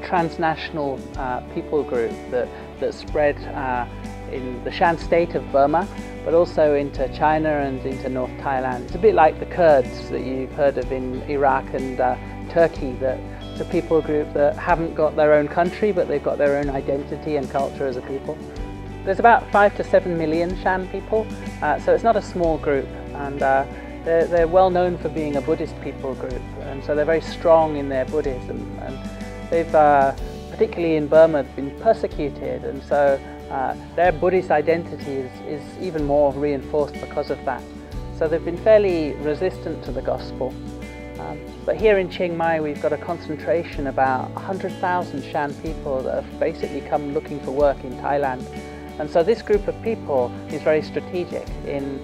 transnational people group that spread in the Shan state of Burma, but also into China and into North Thailand. It's a bit like the Kurds that you've heard of in Iraq and Turkey. That it's a people group that haven't got their own country, but they've got their own identity and culture as a people. There's about 5 to 7 million Shan people, so it's not a small group, and they're well known for being a Buddhist people group, and so they're very strong in their Buddhism, and they've, particularly in Burma, been persecuted, and so their Buddhist identity is even more reinforced because of that. So they've been fairly resistant to the gospel. But here in Chiang Mai we've got a concentration about 100,000 Shan people that have basically come looking for work in Thailand. And so this group of people is very strategic in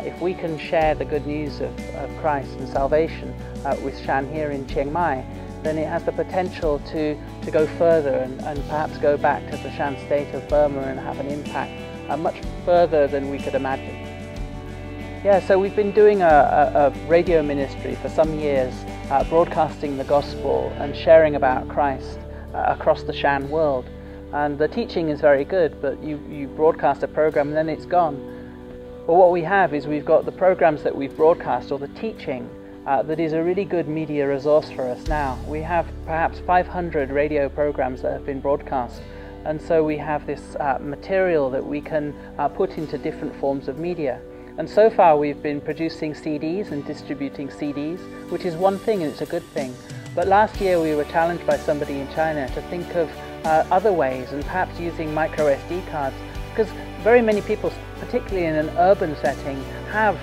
if we can share the good news of Christ and salvation with Shan here in Chiang Mai, then it has the potential to go further and perhaps go back to the Shan state of Burma and have an impact much further than we could imagine. Yeah, so we've been doing a radio ministry for some years, broadcasting the gospel and sharing about Christ across the Shan world. And the teaching is very good, but you broadcast a program and then it's gone. But what we have is we've got the programs that we've broadcast, or the teaching, that is a really good media resource for us now. We have perhaps 500 radio programs that have been broadcast, and so we have this material that we can put into different forms of media. And so far we've been producing CDs and distributing CDs, which is one thing and it's a good thing. But last year we were challenged by somebody in China to think of other ways, and perhaps using micro SD cards, because very many people, particularly in an urban setting, have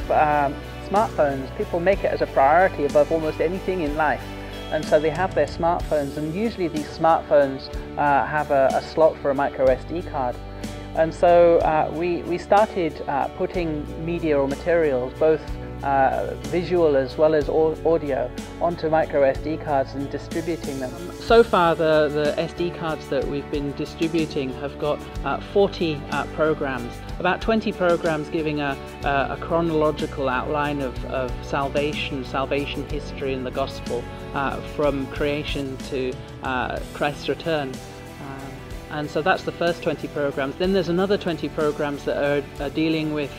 smartphones. People make it as a priority above almost anything in life, and so they have their smartphones, and usually these smartphones have a slot for a micro SD card. And so we started putting media or materials, both visual as well as audio, onto micro SD cards and distributing them. So far the SD cards that we've been distributing have got 40 programs, about 20 programs giving a chronological outline of salvation history and the gospel from creation to Christ's return. And so that's the first 20 programs. Then there's another 20 programs that are dealing with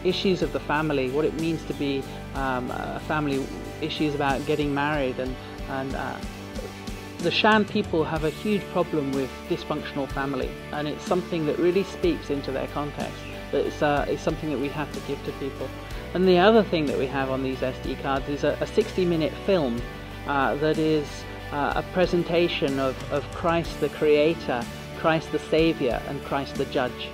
issues of the family, what it means to be a family, issues about getting married, and the Shan people have a huge problem with dysfunctional family, and it's something that really speaks into their context. It's something that we have to give to people. And the other thing that we have on these SD cards is a 60-minute film that is a presentation of Christ the Creator, Christ the Saviour, and Christ the Judge.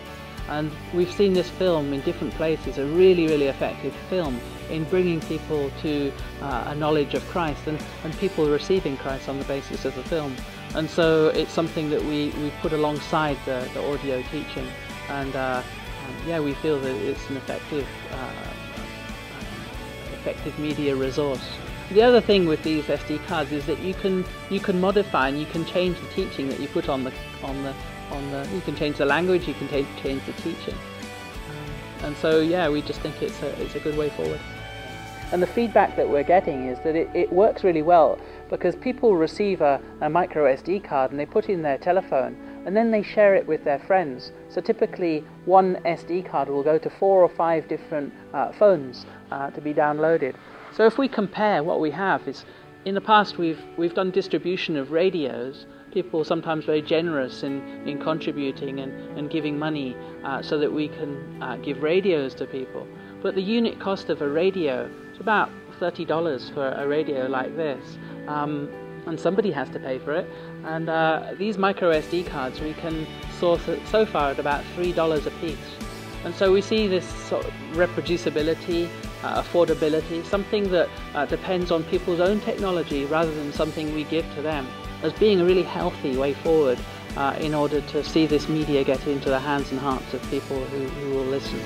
And we've seen this film in different places, a really, really effective film in bringing people to a knowledge of Christ and people receiving Christ on the basis of the film. And so it's something that we put alongside the audio teaching, and yeah, we feel that it's an effective media resource. The other thing with these SD cards is that you can modify and you can change the teaching that you put on the you can change the language, you can change the teaching, and so yeah, we just think it's a good way forward. And the feedback that we're getting is that it works really well, because people receive a micro SD card and they put in their telephone and then they share it with their friends. So typically one SD card will go to 4 or 5 different phones to be downloaded. So if we compare what we have, is in the past we've done distribution of radios, people sometimes very generous in contributing and giving money so that we can give radios to people. But the unit cost of a radio is about $30 for a radio like this, and somebody has to pay for it. And these micro SD cards we can source so far at about $3 a piece. And so we see this sort of reproducibility, affordability, something that depends on people's own technology rather than something we give to them, as being a really healthy way forward in order to see this media get into the hands and hearts of people who will listen.